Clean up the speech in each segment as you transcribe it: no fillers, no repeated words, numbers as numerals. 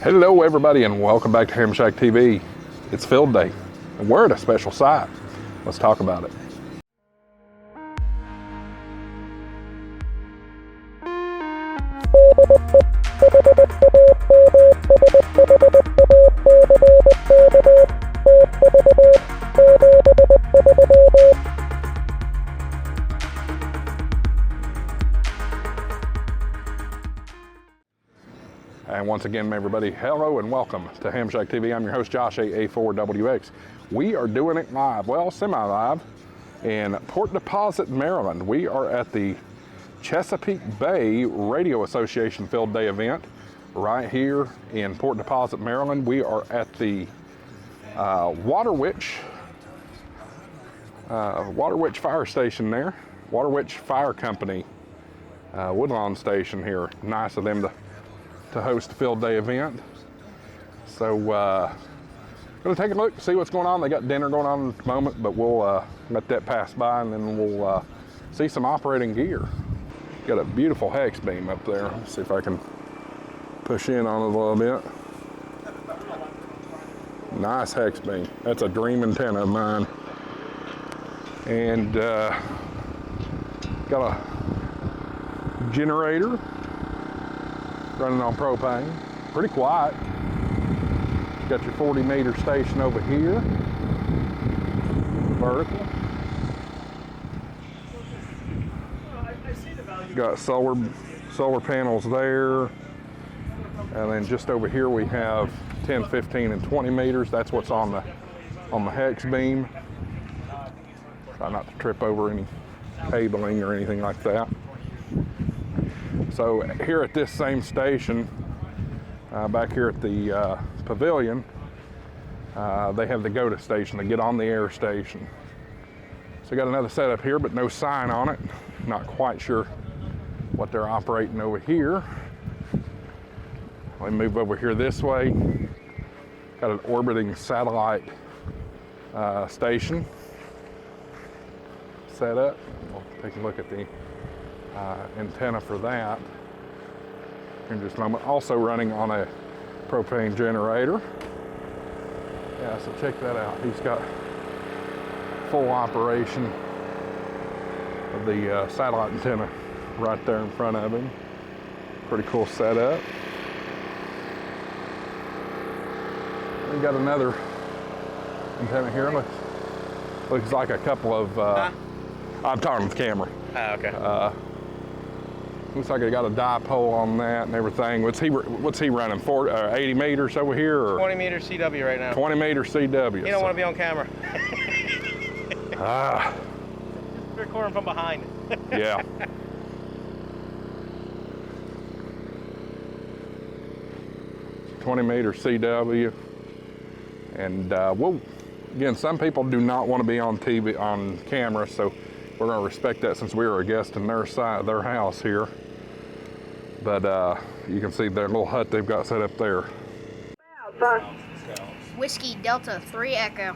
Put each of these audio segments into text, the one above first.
Hello everybody and welcome back to HamShackTV. It's Field Day and we're at a special site. Let's talk about it. And once again, everybody, hello and welcome to HamShackTV. I'm your host, Josh, AA4WX. We are doing it live, well, semi-live, in Port Deposit, Maryland. We are at the Chesapeake Bay Radio Association Field Day event right here in Port Deposit, Maryland. We are at the Water Witch Fire Station there. Water Witch Fire Company Woodlawn Station here. Nice of them to host a field day event. So gonna take a look, see what's going on. They got dinner going on at the moment, but we'll let that pass by and then we'll see some operating gear. Got a beautiful hex beam up there. Let's see if I can push in on it a little bit. Nice hex beam. That's a dream antenna of mine. And got a generator running on propane. Pretty quiet. Got your 40 meter station over here. Vertical. Got solar panels there. And then just over here we have 10, 15, and 20 meters. That's what's on the hex beam. Try not to trip over any cabling or anything like that. So here at this same station, back here at the pavilion, they have the GOTA station, the Get on the Air station. So got another setup here, but no sign on it. Not quite sure what they're operating over here. Let me move over here this way. Got an orbiting satellite station set up. We'll take a look at the antenna for that in just a moment. Also running on a propane generator. Yeah, so check that out. He's got full operation of the satellite antenna right there in front of him. Pretty cool setup. We got another antenna here. Looks like a couple of I'm talking with the camera. Oh, okay. Looks like I got a dipole on that and everything. What's he running? 80 meters over here? Or 20 meter CW right now. 20 meter CW. You don't want to be on camera. Ah. Just recording from behind. Yeah. $20 CW. And again, some people do not want to be on TV, on camera, so we're going to respect that since we were a guest in their house here. But you can see their little hut they've got set up there. Whiskey Delta 3 Echo.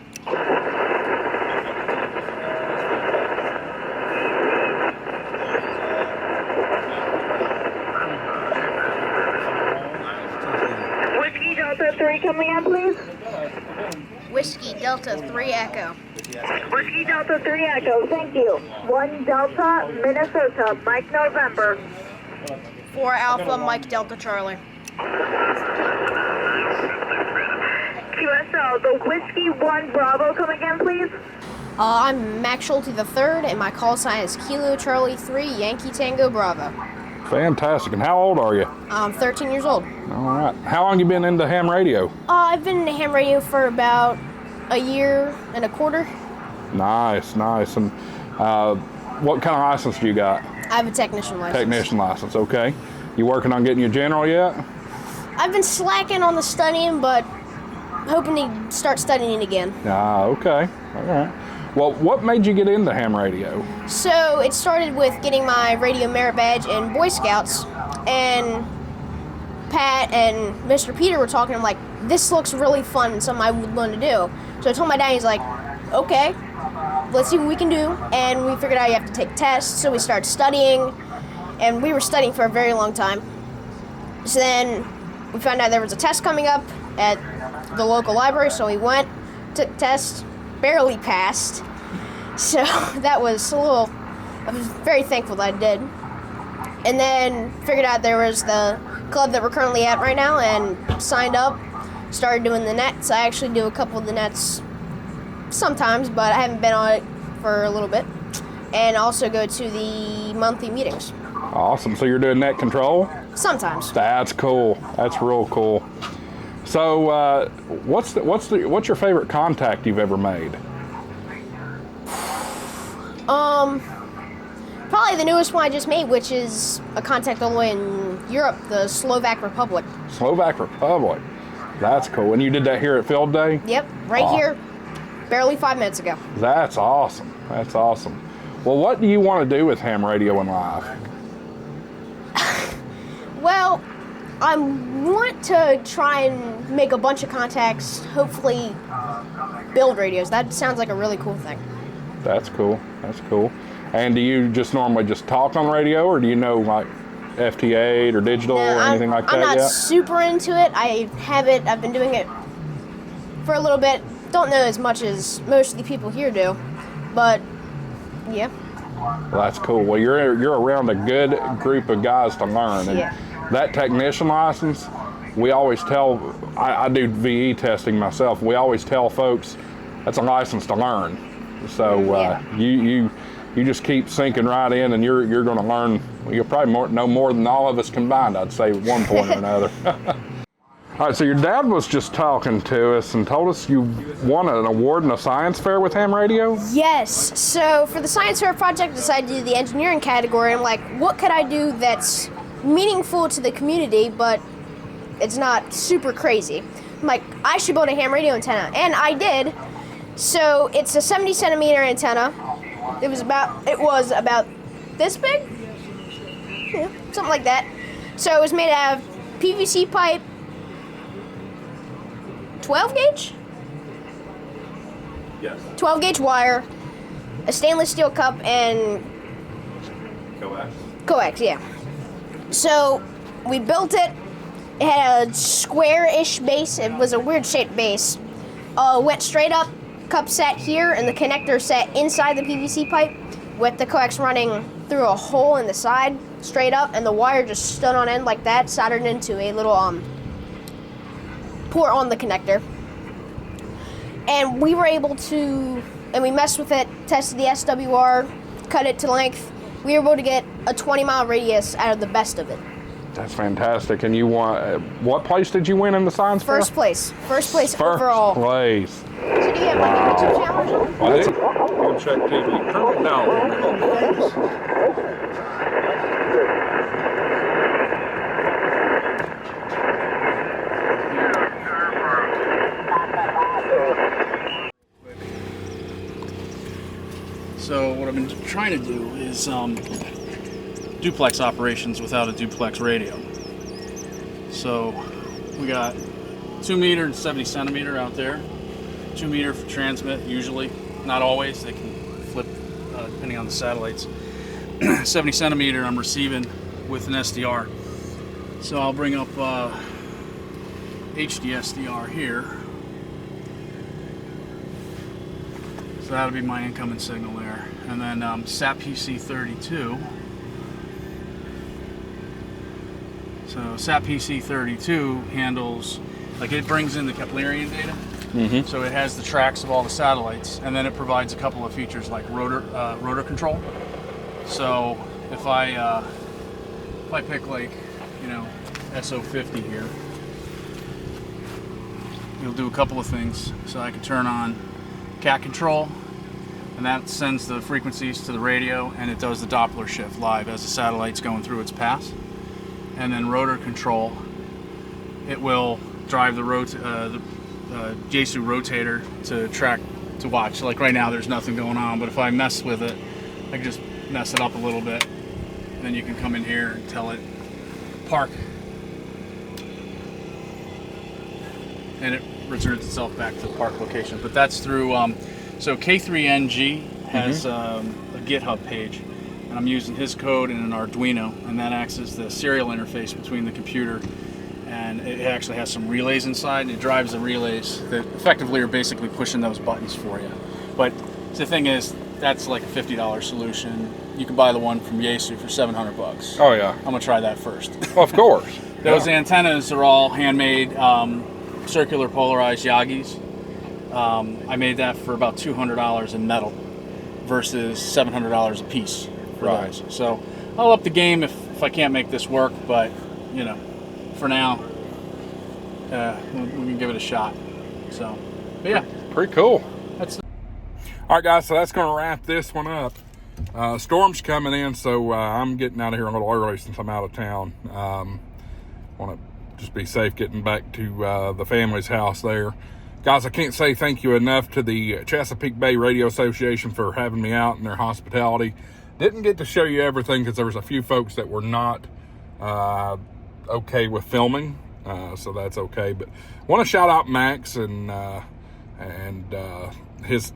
Whiskey Delta 3 coming in, please. Whiskey Delta 3 Echo. Whiskey Delta 3 Echo, thank you. 1 Delta, Minnesota, Mike November. 4 Alpha, Mike Delta Charlie. QSO, the Whiskey 1 Bravo coming in, please. I'm Max Schulte III, and my call sign is Kilo Charlie 3 Yankee Tango Bravo. Fantastic. And how old are you? I'm 13 years old. All right. How long you been into ham radio? I've been into ham radio for about a year and a quarter. Nice. And what kind of license do you got? I have a technician license. Technician license, okay. You working on getting your general yet? I've been slacking on the studying, but hoping to start studying again. Okay. All right. Well, what made you get into ham radio? So it started with getting my radio merit badge in Boy Scouts, and Pat and Mr. Peter were talking. I'm like, this looks really fun and something I would want to do. So I told my dad, he's like, okay, let's see what we can do. And we figured out you have to take tests, so we started studying, and we were studying for a very long time. So then we found out there was a test coming up at the local library, so we went, took the test, barely passed. So that was I was very thankful that I did. And then figured out there was the club that we're currently at right now and signed up, started doing the nets. I actually do a couple of the nets sometimes, but I haven't been on it for a little bit. And also go to the monthly meetings. Awesome. So you're doing net control? Sometimes. That's cool. That's real cool. So what's your favorite contact you've ever made? Probably the newest one I just made, which is a contact all the way in Europe, the Slovak Republic. Slovak Republic. That's cool. And you did that here at Field Day? Yep, right here, barely 5 minutes ago. That's awesome. That's awesome. Well, what do you want to do with ham radio and live? Well, I want to try and make a bunch of contacts, hopefully build radios. That sounds like a really cool thing. That's cool. That's cool. And do you just normally just talk on radio, or do you know like FT8 or digital or anything like that I'm not yet? super into it. I've been doing it for a little bit. Don't know as much as most of the people here do, but yeah. Well, that's cool. Well, you're around a good group of guys to learn. And that technician license, we always tell, I do VE testing myself, we always tell folks that's a license to learn. So you just keep sinking right in, and you're going to learn. You'll probably know more than all of us combined, I'd say, at one point or another. All right, so your dad was just talking to us and told us you won an award in a science fair with ham radio? Yes. So for the science fair project, I decided to do the engineering category. I'm like, what could I do that's meaningful to the community, but it's not super crazy? I'm like, I should build a ham radio antenna, and I did. So it's a 70 centimeter antenna. It was about this big, yeah, something like that. So it was made out of PVC pipe, 12 gauge? Yes. 12 gauge wire, a stainless steel cup, and coax, yeah. So we built it. It had a square-ish base. It was a weird shaped base. Went straight up, cup sat here, and the connector sat inside the PVC pipe with the coax running through a hole in the side, straight up, and the wire just stood on end like that, soldered into a little port on the connector. And we were able to, and we messed with it, tested the SWR, cut it to length. We were able to get a 20-mile radius out of the best of it. That's fantastic. And you won, what place did you win in the science fair? First place overall. First place. So do you have like a YouTube channel? I do. HamShackTV. Turn it down. So what I've been trying to do is duplex operations without a duplex radio. So we got 2 meter and 70 centimeter out there. 2 meter for transmit, usually, not always. They can flip depending on the satellites. 70 centimeter I'm receiving with an SDR. So I'll bring up HD SDR here. So that'll be my incoming signal there. And then SAT-PC32. So SAT-PC32 handles, like it brings in the Keplerian data. Mm-hmm. So it has the tracks of all the satellites, and then it provides a couple of features like rotor control. So if I pick like, SO50 here, it'll do a couple of things. So I can turn on cat control, and that sends the frequencies to the radio, and it does the Doppler shift live as the satellite's going through its path. And then rotor control, it will drive the Jesu rotator to watch. Like right now there's nothing going on, but if I mess with it, I can just mess it up a little bit. And then you can come in here and tell it park, and it returns itself back to the park location. But that's through, so K3NG has a GitHub page, and I'm using his code in an Arduino, and that acts as the serial interface between the computer and it actually has some relays inside, and it drives the relays that effectively are basically pushing those buttons for you. But the thing is, that's like a $50 solution. You can buy the one from Yaesu for $700. Oh yeah. I'm gonna try that first. Of course. Those Yeah. antennas are all handmade, circular polarized Yagis. I made that for about $200 in metal versus $700 a piece for Right. those. So I'll up the game if I can't make this work, but you know, for now, we can give it a shot. So, but yeah, Pretty cool. that's All right, guys, so that's going to wrap this one up. Storm's coming in, so I'm getting out of here a little early since I'm out of town. Want to just be safe getting back to the family's house there. Guys, I can't say thank you enough to the Chesapeake Bay Radio Association for having me out and their hospitality. Didn't get to show you everything because there was a few folks that were not okay with filming, so that's okay. But I want to shout out Max and his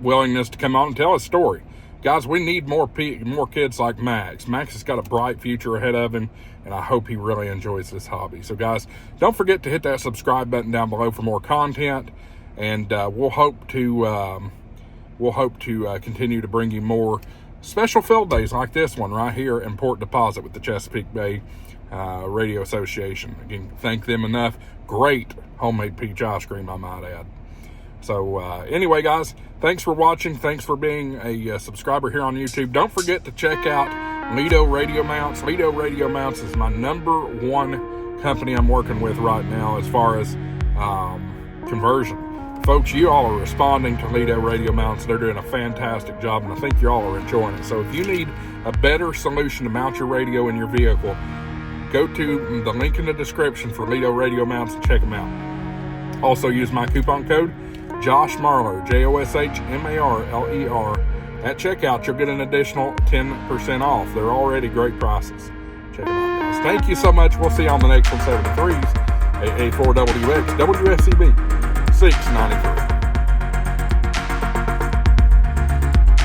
willingness to come on and tell his story. Guys, we need more kids like Max. Max has got a bright future ahead of him, and I hope he really enjoys this hobby. So guys, don't forget to hit that subscribe button down below for more content, and we'll hope to continue to bring you more special field days like this one right here in Port Deposit with the Chesapeake Bay Radio Association. Again, thank them enough. Great homemade peach ice cream, I might add. So anyway, guys, thanks for watching. Thanks for being a subscriber here on YouTube. Don't forget to check out Lido Radio Mounts. Lido Radio Mounts is my #1 company I'm working with right now as far as conversion. Folks, you all are responding to Lido Radio Mounts. They're doing a fantastic job, and I think you all are enjoying it. So if you need a better solution to mount your radio in your vehicle, go to the link in the description for Lido Radio Mounts and check them out. Also use my coupon code Josh Marler, JOSHMARLER. At checkout, you'll get an additional 10% off. They're already great prices. Check them out, guys. Thank you so much. We'll see you on the next 173s, 884 WX, WSCB 693.